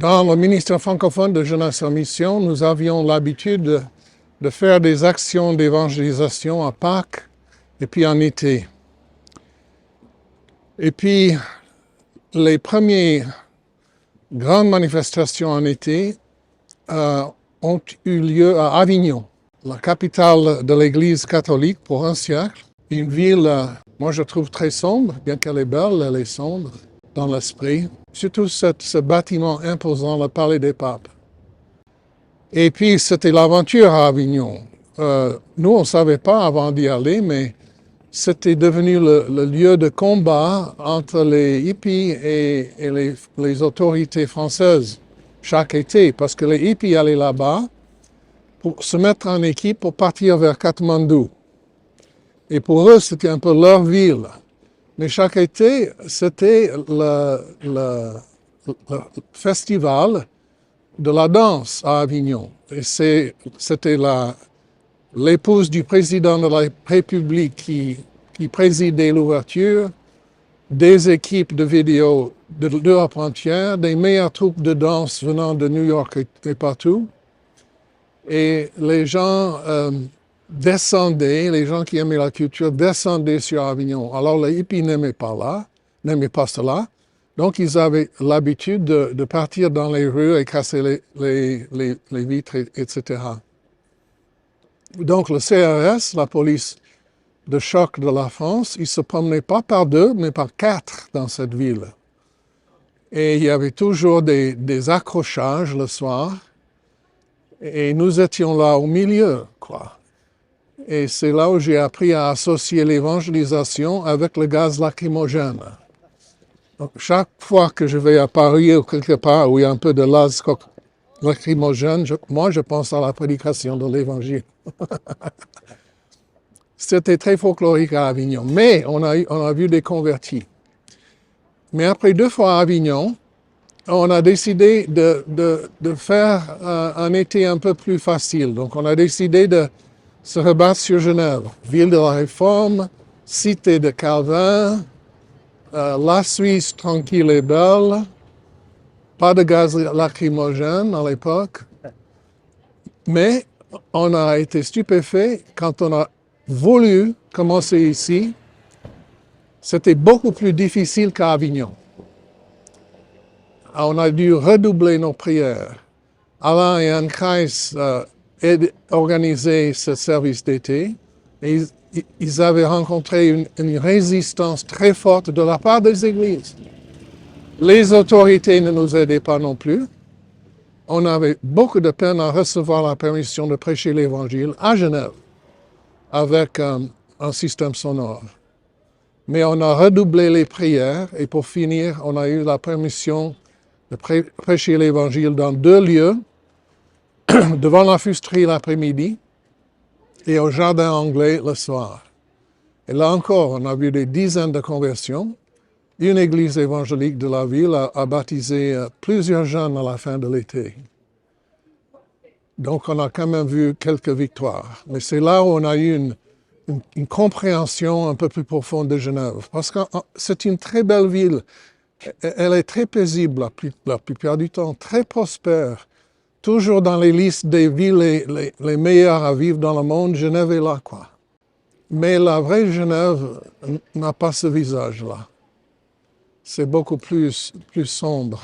Dans le ministère francophone de Jeunesse en Mission, nous avions l'habitude de faire des actions d'évangélisation à Pâques et puis en été. Et puis, les premières grandes manifestations en été ont eu lieu à Avignon, la capitale de l'Église catholique pour un siècle. Une ville, moi je trouve très sombre, bien qu'elle est belle, elle est sombre dans l'esprit. Surtout ce bâtiment imposant, le Palais des Papes. Et puis c'était l'aventure à Avignon. Nous, on ne savait pas avant d'y aller, mais c'était devenu le lieu de combat entre les hippies et les autorités françaises chaque été, parce que les hippies allaient là-bas pour se mettre en équipe pour partir vers Katmandou. Et pour eux, c'était un peu leur ville. Mais chaque été, c'était le festival de la danse à Avignon. Et c'était l'épouse du président de la République qui présidait l'ouverture, des équipes de vidéo d'Europe entière, des meilleures troupes de danse venant de New York et partout. Et les gens descendaient, les gens qui aimaient la culture descendaient sur Avignon. Alors les hippies n'aimaient pas cela. Donc ils avaient l'habitude de partir dans les rues et casser les vitres, etc. Donc le CRS, la police de choc de la France, ils ne se promenaient pas par deux, mais par quatre dans cette ville. Et il y avait toujours des accrochages le soir. Et nous étions là au milieu, quoi. Et c'est là où j'ai appris à associer l'évangélisation avec le gaz lacrymogène. Donc, chaque fois que je vais à Paris ou quelque part où il y a un peu de gaz lacrymogène, moi, je pense à la prédication de l'Évangile. C'était très folklorique à Avignon, mais on a vu des convertis. Mais après 2 fois à Avignon, on a décidé de faire un été un peu plus facile. Donc, on a décidé de se rebattre sur Genève, ville de la Réforme, cité de Calvin, la Suisse tranquille et belle, pas de gaz lacrymogène à l'époque. Mais on a été stupéfait quand on a voulu commencer ici. C'était beaucoup plus difficile qu'à Avignon. On a dû redoubler nos prières. Alain et Anne-Kreis organisaient ce service d'été et ils avaient rencontré une résistance très forte de la part des églises. Les autorités ne nous aidaient pas non plus. On avait beaucoup de peine à recevoir la permission de prêcher l'Évangile à Genève avec un système sonore. Mais on a redoublé les prières et pour finir, on a eu la permission de prêcher l'Évangile dans 2 lieux, devant la fusterie l'après-midi et au jardin anglais le soir. Et là encore, on a vu des dizaines de conversions. Une église évangélique de la ville a baptisé plusieurs jeunes à la fin de l'été. Donc on a quand même vu quelques victoires. Mais c'est là où on a eu une compréhension un peu plus profonde de Genève. Parce que c'est une très belle ville. Elle est très paisible la plupart du temps, très prospère. Toujours dans les listes des villes les meilleures à vivre dans le monde, Genève est là, quoi. Mais la vraie Genève n'a pas ce visage-là. C'est beaucoup plus sombre.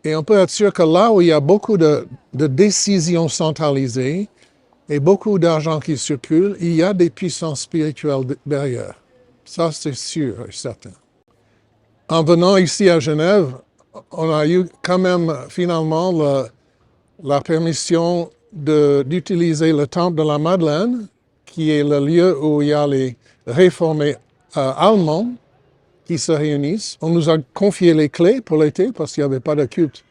Et on peut être sûr que là où il y a beaucoup de décisions centralisées et beaucoup d'argent qui circule, il y a des puissances spirituelles derrière. Ça, c'est sûr et certain. En venant ici à Genève, on a eu quand même finalement la permission d'utiliser le temple de la Madeleine, qui est le lieu où il y a les réformés allemands qui se réunissent. On nous a confié les clés pour l'été parce qu'il n'y avait pas de culte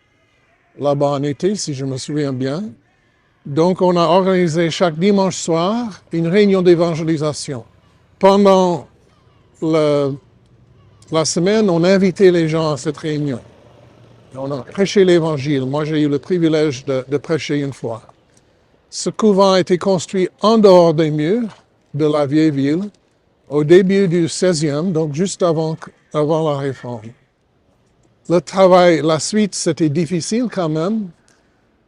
là-bas en été, si je me souviens bien. Donc on a organisé chaque dimanche soir une réunion d'évangélisation. Pendant la semaine, on invitait les gens à cette réunion. On a prêché l'Évangile. Moi, j'ai eu le privilège de prêcher une fois. Ce couvent a été construit en dehors des murs de la vieille ville, au début du 16e, donc juste avant la Réforme. Le travail, la suite, c'était difficile quand même.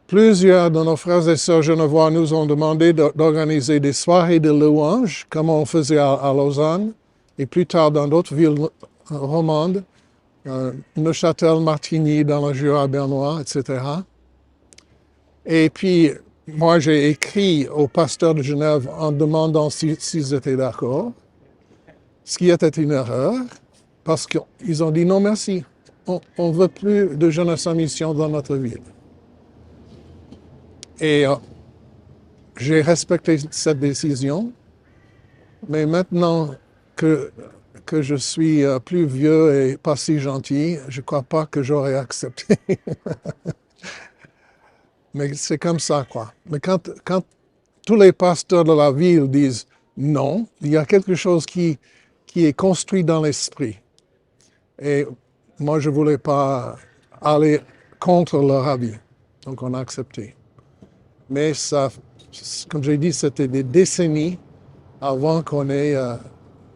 Plusieurs de nos frères et sœurs genevois nous ont demandé d'organiser des soirées de louanges, comme on faisait à Lausanne, et plus tard dans d'autres villes romandes, Neuchâtel, Martigny, dans le Jura bernois, etc. Et puis, moi, j'ai écrit au pasteur de Genève en demandant s'ils étaient d'accord, ce qui était une erreur, parce qu'ils ont dit non merci, on ne veut plus de jeunesse en mission dans notre ville. Et j'ai respecté cette décision, mais maintenant que je suis plus vieux et pas si gentil, je ne crois pas que j'aurais accepté. Mais c'est comme ça, quoi. Mais quand tous les pasteurs de la ville disent non, il y a quelque chose qui est construit dans l'esprit. Et moi, je ne voulais pas aller contre leur avis. Donc, on a accepté. Mais ça, comme j'ai dit, c'était des décennies avant qu'on ait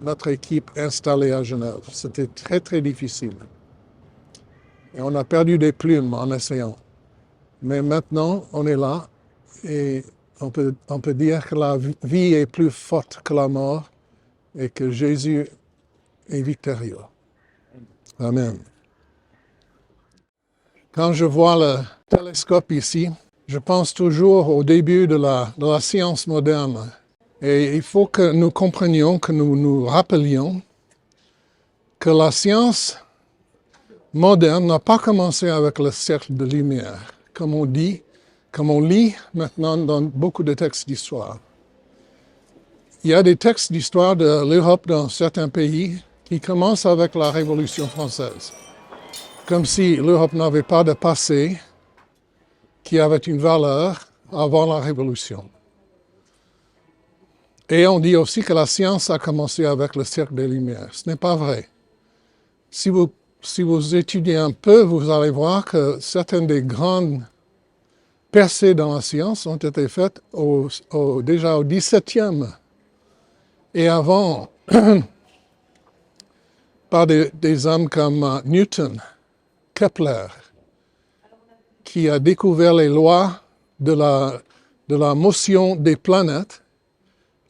notre équipe installée à Genève. C'était très, très difficile. Et on a perdu des plumes en essayant. Mais maintenant, on est là et on peut dire que la vie est plus forte que la mort et que Jésus est victorieux. Amen. Quand je vois le télescope ici, je pense toujours au début de la science moderne. Et il faut que nous comprenions, que nous nous rappelions que la science moderne n'a pas commencé avec le cercle de lumière, comme on dit, comme on lit maintenant dans beaucoup de textes d'histoire. Il y a des textes d'histoire de l'Europe dans certains pays qui commencent avec la Révolution française, comme si l'Europe n'avait pas de passé qui avait une valeur avant la Révolution. Et on dit aussi que la science a commencé avec le cercle des Lumières. Ce n'est pas vrai. Si vous étudiez un peu, vous allez voir que certaines des grandes percées dans la science ont été faites déjà au XVIIe et avant par des hommes comme Newton, Kepler, qui a découvert les lois de la motion des planètes.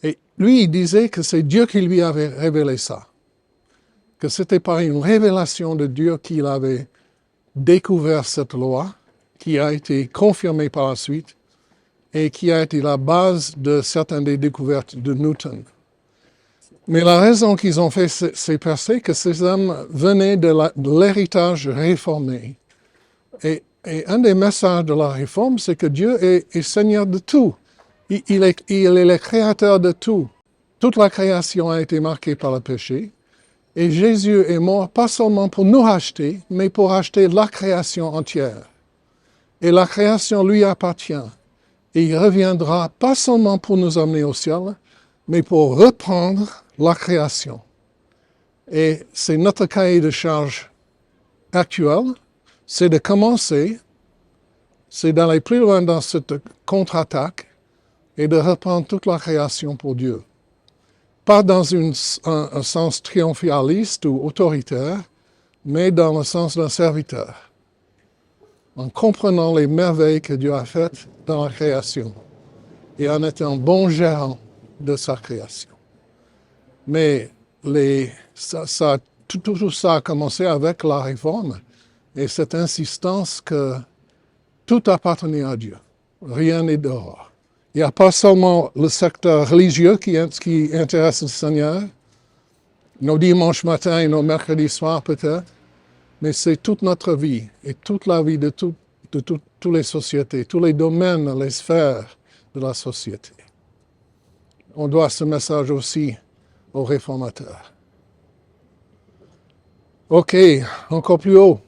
Et lui, il disait que c'est Dieu qui lui avait révélé ça. Que c'était par une révélation de Dieu qu'il avait découvert cette loi, qui a été confirmée par la suite, et qui a été la base de certaines des découvertes de Newton. Mais la raison qu'ils ont fait ces percées, que ces hommes venaient de l'héritage réformé. Et un des messages de la réforme, c'est que Dieu est Seigneur de tout. Il est le créateur de tout. Toute la création a été marquée par le péché. Et Jésus est mort pas seulement pour nous racheter, mais pour racheter la création entière. Et la création lui appartient. Et il reviendra pas seulement pour nous amener au ciel, mais pour reprendre la création. Et c'est notre cahier de charge actuel, c'est de commencer, c'est d'aller plus loin dans cette contre-attaque et de reprendre toute la création pour Dieu. Pas dans un sens triomphaliste ou autoritaire, mais dans le sens d'un serviteur, en comprenant les merveilles que Dieu a faites dans la création et en étant bon gérant de sa création. Mais tout ça a commencé avec la réforme et cette insistance que tout appartenait à Dieu, rien n'est dehors. Il n'y a pas seulement le secteur religieux qui intéresse le Seigneur, nos dimanches matins et nos mercredis soirs peut-être, mais c'est toute notre vie et toute la vie de toutes les sociétés, tous les domaines, les sphères de la société. On doit ce message aussi aux réformateurs. OK, encore plus haut.